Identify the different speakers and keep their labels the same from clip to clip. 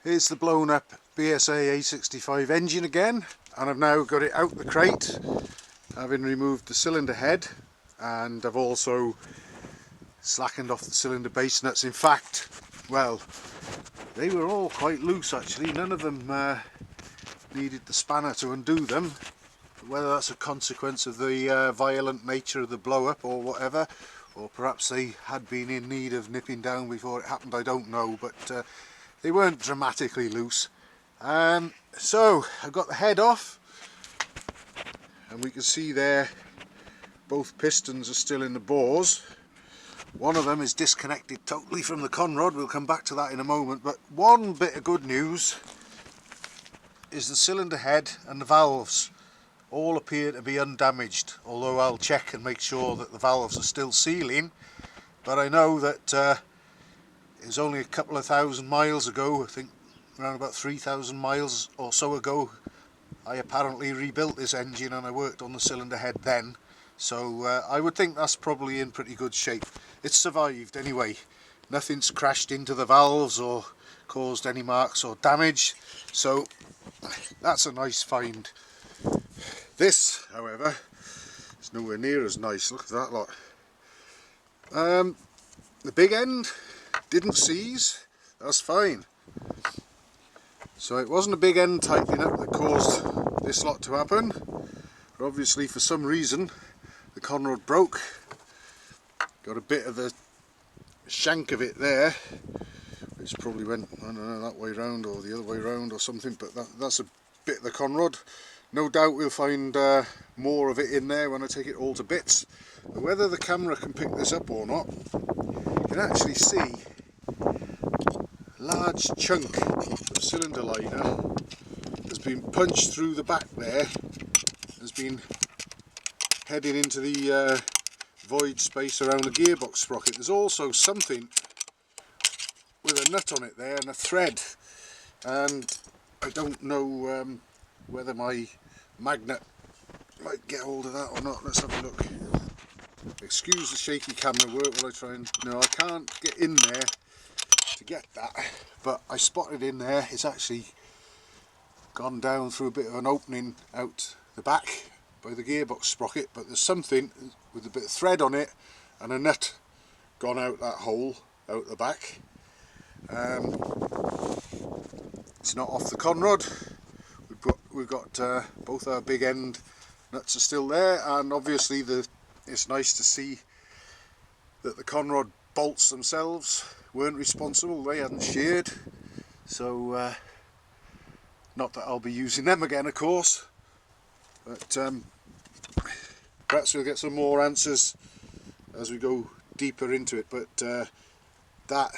Speaker 1: Here's the blown up BSA A65 engine again, and I've now got it out the crate, having removed the cylinder head, and I've also slackened off the cylinder base nuts. In fact, well, they were all quite loose actually, none of them needed the spanner to undo them. Whether that's a consequence of the violent nature of the blow up or whatever, or perhaps they had been in need of nipping down before it happened, I don't know, but they weren't dramatically loose. So I've got the head off, and we can see there both pistons are still in the bores. One of them is disconnected totally from the conrod. We'll come back to that in a moment, but one bit of good news is the cylinder head and the valves all appear to be undamaged, although I'll check and make sure that the valves are still sealing. But I know that it was only a couple of thousand miles ago, I think around about 3,000 miles or so ago, I apparently rebuilt this engine and I worked on the cylinder head then. So I would think that's probably in pretty good shape. It's survived anyway. Nothing's crashed into the valves or caused any marks or damage. So that's a nice find. This, however, is nowhere near as nice. Look at that lot. The big end didn't seize. That's fine. So it wasn't a big end tightening up that caused this lot to happen. But obviously, for some reason, the conrod broke. Got a bit of the shank of it there, which probably went, I don't know, that way round or the other way round or something, but that's a bit of the conrod. No doubt we'll find more of it in there when I take it all to bits. But whether the camera can pick this up or not, you can actually see a large chunk of cylinder liner has been punched through the back there, has been heading into the void space around the gearbox sprocket. There's also something with a nut on it there and a thread, and I don't know whether my magnet might get hold of that or not. Let's have a look. Excuse the shaky camera work while I try and... No, I can't get in there to get that, but I spotted in there. It's actually gone down through a bit of an opening out the back by the gearbox sprocket, but there's something with a bit of thread on it and a nut gone out that hole out the back. It's not off the conrod. We've got both our big end nuts are still there, and obviously it's nice to see that the conrod bolts themselves weren't responsible. They hadn't sheared, so not that I'll be using them again, of course, but perhaps we'll get some more answers as we go deeper into it. But that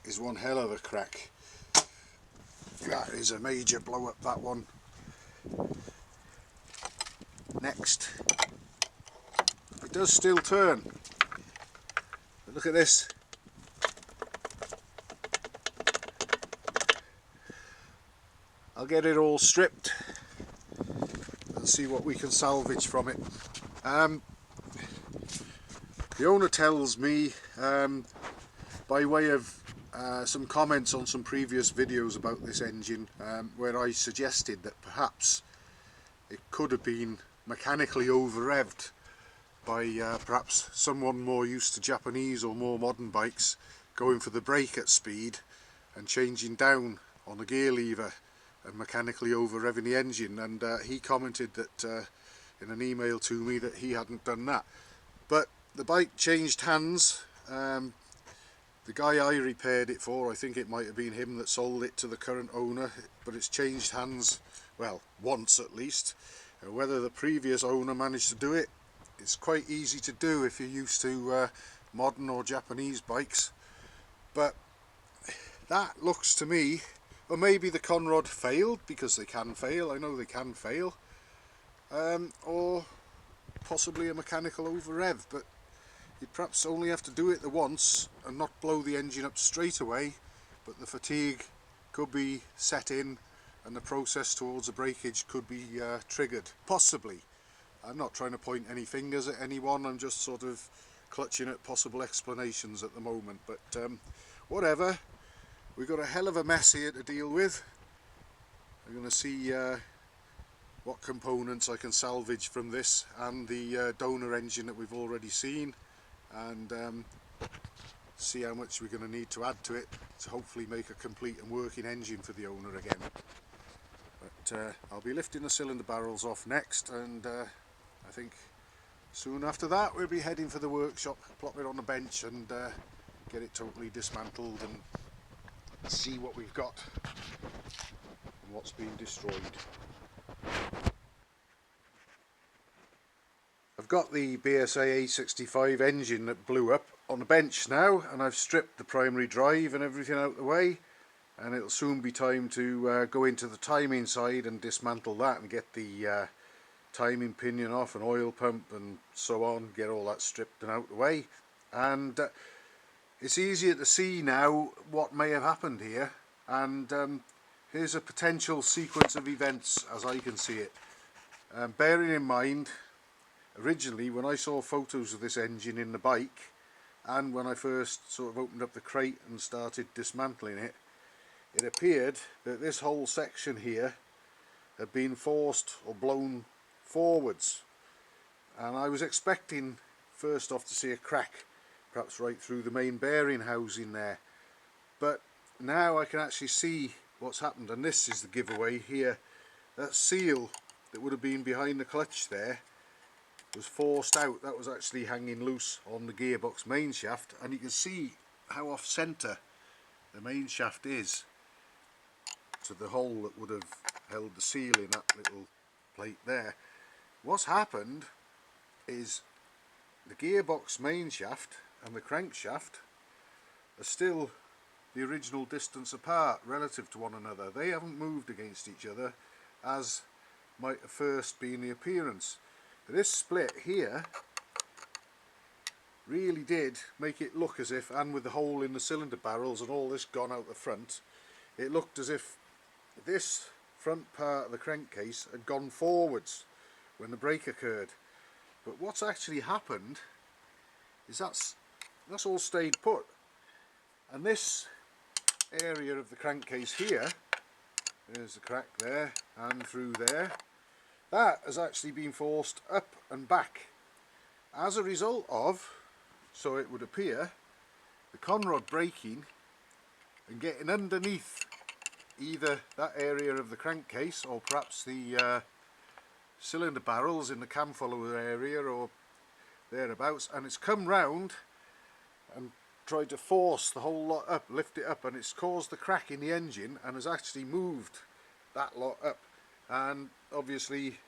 Speaker 1: is one hell of a crack. That is a major blow up, that one. Next, it does still turn, but look at this. I'll get it all stripped and see what we can salvage from it. The owner tells me, by way of some comments on some previous videos about this engine, where I suggested that perhaps it could have been mechanically over-revved by perhaps someone more used to Japanese or more modern bikes going for the brake at speed and changing down on the gear lever and mechanically over-revving the engine, and he commented that in an email to me that he hadn't done that. But the bike changed hands. The guy I repaired it for, I think it might have been him that sold it to the current owner, but it's changed hands, well, once at least. Whether the previous owner managed to do it, it's quite easy to do if you're used to modern or Japanese bikes. But that looks to me, or maybe the conrod failed, because they can fail, I know they can fail, or possibly a mechanical over-rev, but you'd perhaps only have to do it the once and not blow the engine up straight away, but the fatigue could be set in and the process towards a breakage could be triggered, possibly. I'm not trying to point any fingers at anyone, I'm just sort of clutching at possible explanations at the moment, but whatever. We've got a hell of a mess here to deal with. I'm going to see what components I can salvage from this and the donor engine that we've already seen, and see how much we're going to need to add to it to hopefully make a complete and working engine for the owner again. But I'll be lifting the cylinder barrels off next, and I think soon after that we'll be heading for the workshop, plop it on the bench and get it totally dismantled and see what we've got and what's been destroyed. I've got the BSA A65 engine that blew up on the bench now, and I've stripped the primary drive and everything out of the way, and it'll soon be time to go into the timing side and dismantle that and get the timing pinion off and oil pump and so on, get all that stripped and out of the way. And it's easier to see now what may have happened here, and here's a potential sequence of events as I can see it. Bearing in mind, originally when I saw photos of this engine in the bike, and when I first sort of opened up the crate and started dismantling it, it appeared that this whole section here had been forced or blown forwards, and I was expecting first off to see a crack perhaps right through the main bearing housing there, but now I can actually see what's happened, and this is the giveaway here. That seal that would have been behind the clutch there was forced out. That was actually hanging loose on the gearbox main shaft, and you can see how off centre the main shaft is to the hole that would have held the seal in that little plate there. What's happened is the gearbox main shaft and the crankshaft are still the original distance apart relative to one another. They haven't moved against each other as might have first been the appearance. This split here really did make it look as if, and with the hole in the cylinder barrels and all this gone out the front, it looked as if this front part of the crankcase had gone forwards when the break occurred. But what's actually happened is that's all stayed put, and this area of the crankcase here, there's the crack there and through there, that has actually been forced up and back as a result of, so it would appear, the conrod breaking and getting underneath either that area of the crankcase or perhaps the cylinder barrels in the cam follower area or thereabouts, and it's come round and tried to force the whole lot up, lift it up, and it's caused the crack in the engine and has actually moved that lot up. And obviously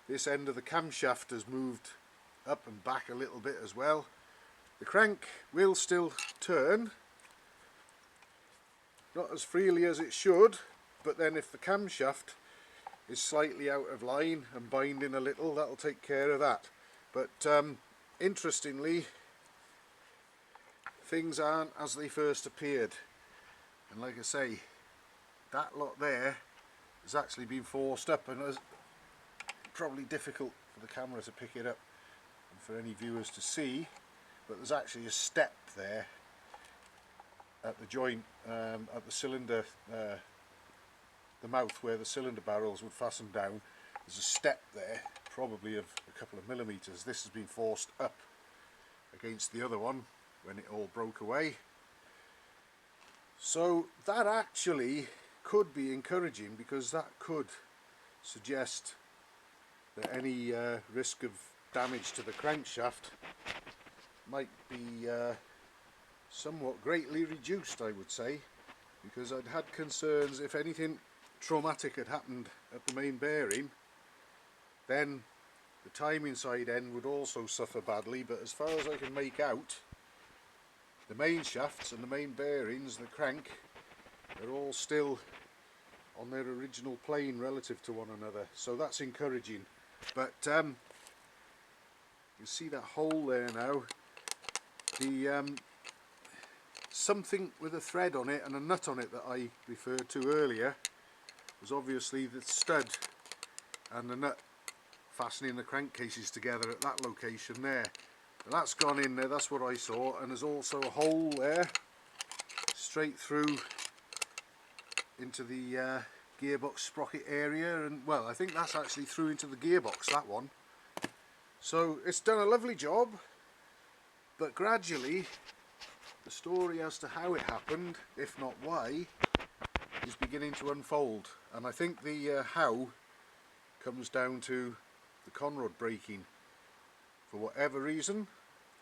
Speaker 1: this end of the camshaft has moved up and back a little bit as well. The crank will still turn, not as freely as it should, but then if the camshaft is slightly out of line and binding a little, that'll take care of that. But interestingly, things aren't as they first appeared, and like I say, that lot there has actually been forced up, and it's probably difficult for the camera to pick it up and for any viewers to see, but there's actually a step there at the joint, at the cylinder, the mouth where the cylinder barrels would fasten down. There's a step there, probably of a couple of millimetres. This has been forced up against the other one when it all broke away. So that actually could be encouraging, because that could suggest that any risk of damage to the crankshaft might be somewhat greatly reduced, I would say, because I'd had concerns if anything traumatic had happened at the main bearing, then the timing side end would also suffer badly. But as far as I can make out, the main shafts and the main bearings, the crank, are all still on their original plane relative to one another, so that's encouraging. But you see that hole there now, the something with a thread on it and a nut on it that I referred to earlier was obviously the stud and the nut fastening the crankcases together at that location there. And that's gone in there, that's what I saw, and there's also a hole there straight through into the gearbox sprocket area, and well, I think that's actually through into the gearbox, that one. So it's done a lovely job, but gradually the story as to how it happened, if not why, is beginning to unfold, and I think the how comes down to the conrod breaking for whatever reason,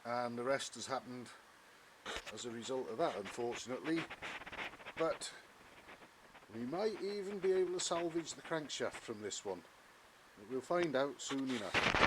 Speaker 1: and the rest has happened as a result of that, unfortunately. But we might even be able to salvage the crankshaft from this one. We'll find out soon enough.